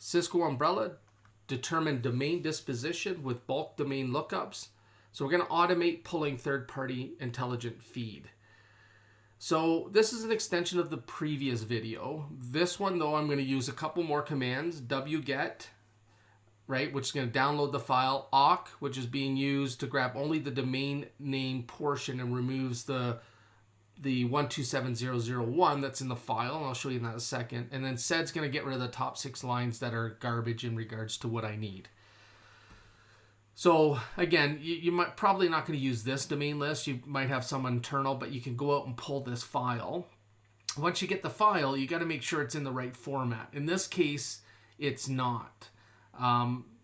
Cisco Umbrella, determine domain disposition with bulk domain lookups. So we're going to automate pulling third-party intelligent feed. So this is an extension of the previous video. This one, though, I'm going to use a couple more commands. wget, right, which is going to download the file. awk, which is being used to grab only the domain name portion and removes the 127001 that's in the file, and I'll show you that in a second. And then sed's going to get rid of the top 6 lines that are garbage in regards to what I need. So again, you might probably not going to use this domain list. You might have some internal, but you can go out and pull this file. Once you get the file, you got to make sure it's in the right format. In this case, it's not.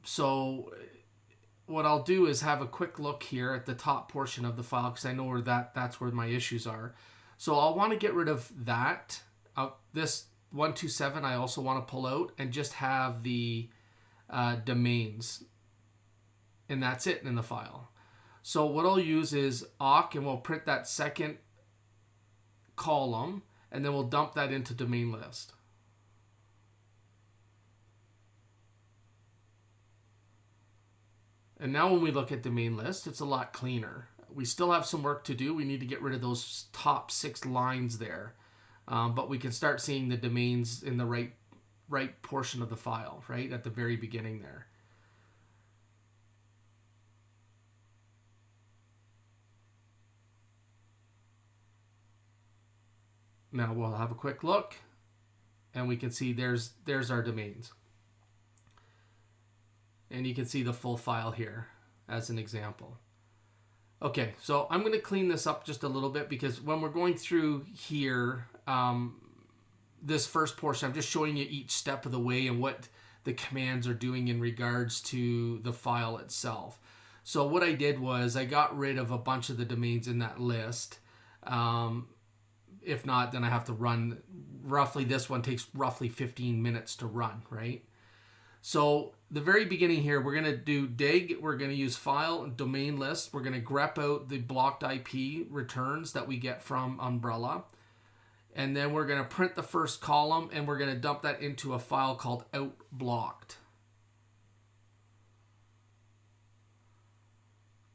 So what I'll do is have a quick look here at the top portion of the file, because I know where that's where my issues are. So I'll want to get rid of that. This 127 I also want to pull out and just have the domains. And that's it in the file. So what I'll use is awk, and we'll print that second column, and then we'll dump that into domain list. And now when we look at domain list, it's a lot cleaner. We still have some work to do. We need to get rid of those top 6 lines there. But we can start seeing the domains in the right portion of the file, right at the very beginning there. Now we'll have a quick look, and we can see there's our domains. And you can see the full file here as an example. Okay, so I'm going to clean this up just a little bit, because when we're going through here, this first portion, I'm just showing you each step of the way and what the commands are doing in regards to the file itself. So what I did was I got rid of a bunch of the domains in that list. If not, then I have to run roughly, this one takes roughly 15 minutes to run, right? So the very beginning here, we're going to do dig, we're going to use file and domain list. We're going to grep out the blocked IP returns that we get from Umbrella. And then we're going to print the first column, and we're going to dump that into a file called outBlocked.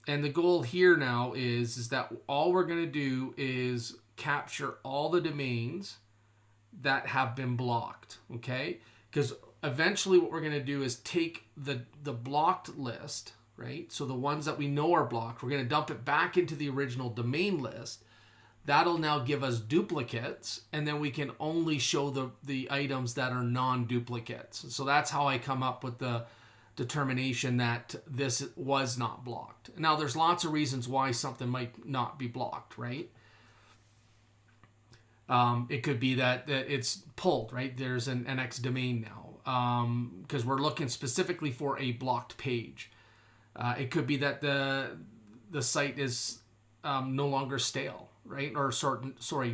And the goal here now is that all we're going to do is capture all the domains that have been blocked, okay? Because eventually what we're going to do is take the blocked list, right? So the ones that we know are blocked, we're going to dump it back into the original domain list. That'll now give us duplicates, and then we can only show the items that are non-duplicates. So that's how I come up with the determination that this was not blocked. Now there's lots of reasons why something might not be blocked, right? It could be that it's pulled, right? There's an NX domain now, because we're looking specifically for a blocked page. It could be that the site is no longer stale, right? Or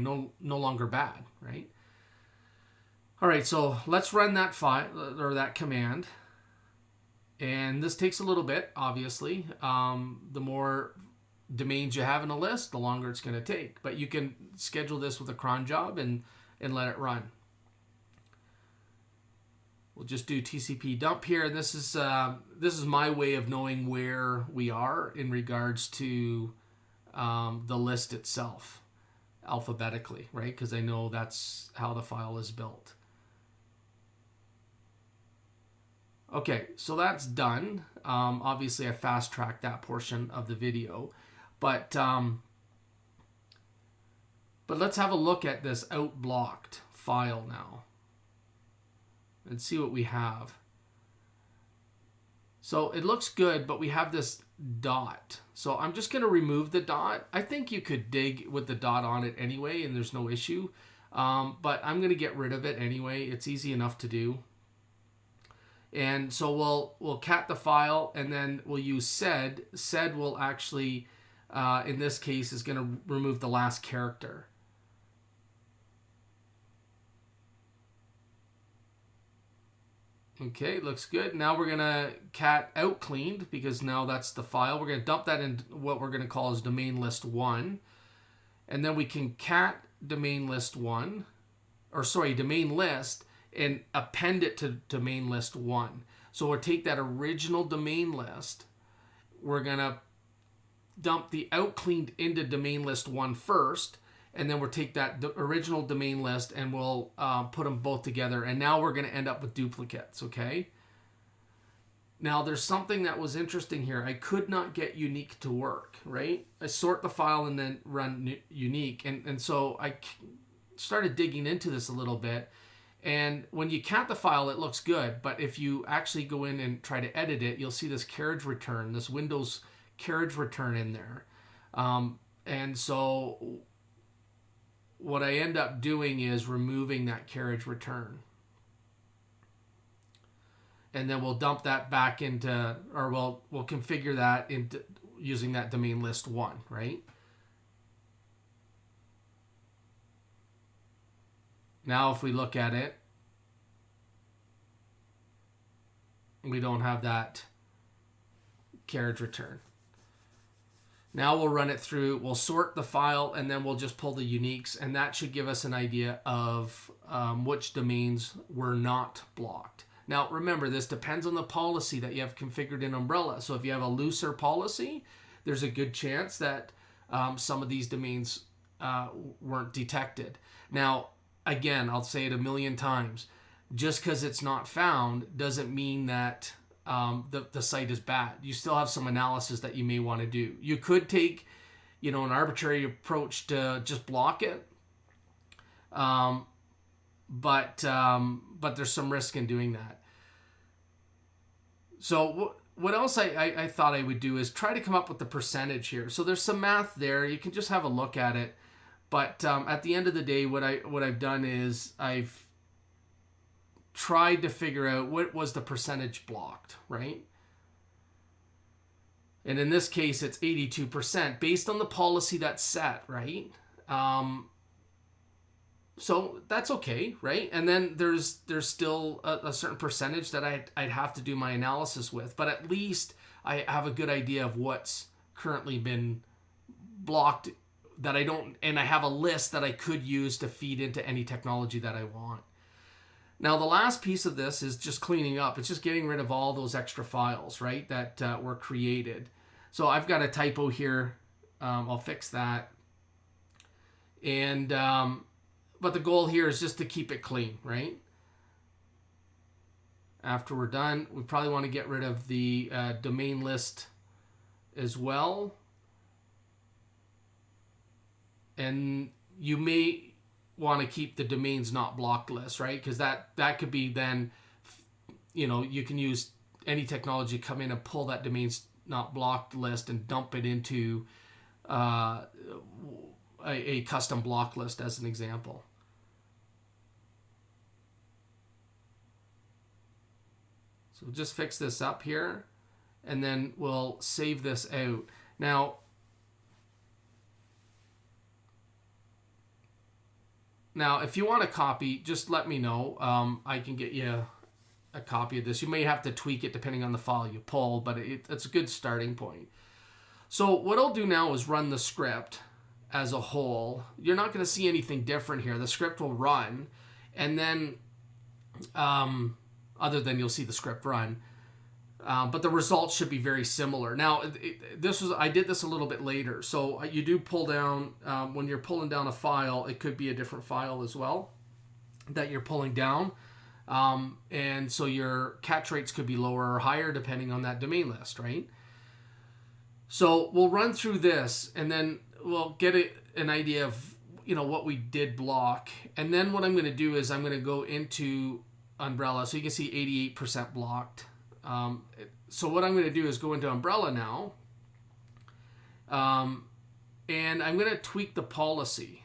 no longer bad, right? All right, so let's run that file or that command. And this takes a little bit, obviously. The more domains you have in a list, the longer it's going to take. But you can schedule this with a cron job and let it run. We'll just do TCP dump here, and this is my way of knowing where we are in regards to the list itself, alphabetically, right? Because I know that's how the file is built. Okay, so that's done. Obviously, I fast-tracked that portion of the video, but let's have a look at this outBlocked file now and see what we have. So it looks good, but we have this dot. So I'm just going to remove the dot. I think you could dig with the dot on it anyway, and there's no issue. But I'm going to get rid of it anyway. It's easy enough to do. And so we'll cat the file, and then we'll use sed. Sed will actually, in this case, is going to remove the last character. Okay, looks good. Now we're going to cat out cleaned, because now that's the file. We're going to dump that in what we're going to call as domain list 1. And then we can cat domain list 1, or sorry, domain list and append it to domain list 1. So we'll take that original domain list. We're going to dump the out cleaned into domain list 1 first, and then we'll take that original domain list and we'll put them both together. And now we're going to end up with duplicates, okay? Now there's something that was interesting here. I could not get unique to work, right? I sort the file and then run unique. And so I started digging into this a little bit. And when you cat the file, it looks good. But if you actually go in and try to edit it, you'll see this carriage return, this Windows carriage return in there. And so what I end up doing is removing that carriage return. And then we'll dump that back into, or we'll configure that into using that domain list 1, right? Now if we look at it, we don't have that carriage return. Now we'll run it through, we'll sort the file, and then we'll just pull the uniques, and that should give us an idea of which domains were not blocked. Now remember, this depends on the policy that you have configured in Umbrella. So if you have a looser policy, there's a good chance that some of these domains weren't detected. Now, again, I'll say it a million times, just because it's not found doesn't mean that the site is bad. You still have some analysis that you may want to do. You could take, an arbitrary approach to just block it, but there's some risk in doing that. So what else I thought I would do is try to come up with the percentage here. So there's some math there. You can just have a look at it. But at the end of the day, what I've done is I've tried to figure out what was the percentage blocked, right? And in this case, it's 82% based on the policy that's set, right? So that's okay, right? And then there's still a certain percentage that I'd have to do my analysis with, but at least I have a good idea of what's currently been blocked that I don't, and I have a list that I could use to feed into any technology that I want. Now, the last piece of this is just cleaning up. It's just getting rid of all those extra files, right, that were created. So I've got a typo here. I'll fix that. And, but the goal here is just to keep it clean, right? After we're done, we probably want to get rid of the domain list as well. And you may want to keep the domains not blocked list, right? Because that could be then, you can use any technology, come in and pull that domains not blocked list and dump it into a custom block list as an example. So we'll just fix this up here, and then we'll save this out. Now, if you want a copy, just let me know. I can get you a copy of this. You may have to tweak it depending on the file you pull, but it's a good starting point. So what I'll do now is run the script as a whole. You're not going to see anything different here. The script will run, and then other than you'll see the script run. But the results should be very similar. Now, I did this a little bit later. So you do pull down, when you're pulling down a file, it could be a different file as well that you're pulling down. And so your catch rates could be lower or higher depending on that domain list, right? So we'll run through this, and then we'll get an idea of, what we did block. And then what I'm going to do is I'm going to go into Umbrella. So you can see 88% blocked. So what I'm going to do is go into Umbrella now, and I'm going to tweak the policy.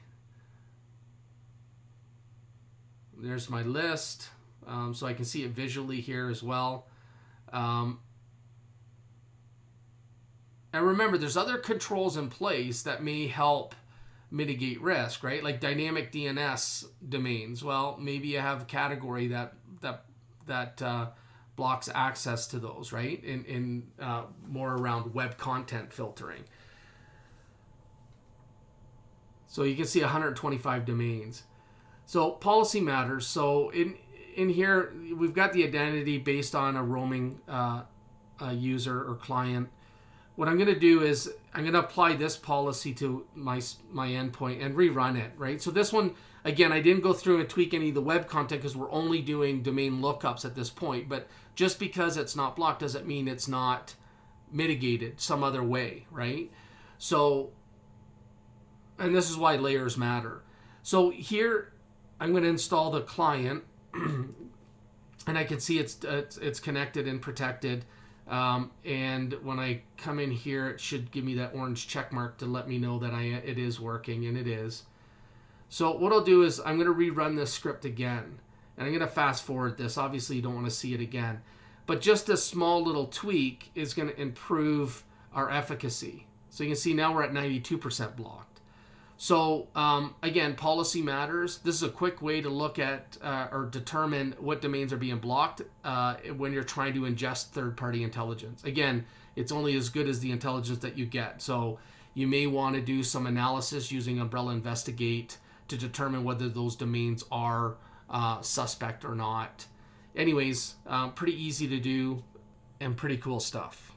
There's my list, so I can see it visually here as well. And remember, there's other controls in place that may help mitigate risk, right? Like dynamic DNS domains. Well, maybe you have a category that blocks access to those, right? In more around web content filtering. So you can see 125 domains. So policy matters. So in here, we've got the identity based on a roaming user or client. What I'm going to do is I'm going to apply this policy to my endpoint and rerun it, right? So this one, again, I didn't go through and tweak any of the web content because we're only doing domain lookups at this point. But just because it's not blocked doesn't mean it's not mitigated some other way, right? So, and this is why layers matter. So here, I'm going to install the client, and I can see it's connected and protected. And when I come in here, it should give me that orange check mark to let me know that it is working, and it is. So what I'll do is I'm going to rerun this script again, and I'm going to fast forward this. Obviously, you don't want to see it again, but just a small little tweak is going to improve our efficacy. So you can see now we're at 92% blocked. So again, policy matters. This is a quick way to look at or determine what domains are being blocked when you're trying to ingest third-party intelligence. Again, it's only as good as the intelligence that you get. So you may want to do some analysis using Umbrella Investigate to determine whether those domains are suspect or not. Anyways, pretty easy to do and pretty cool stuff.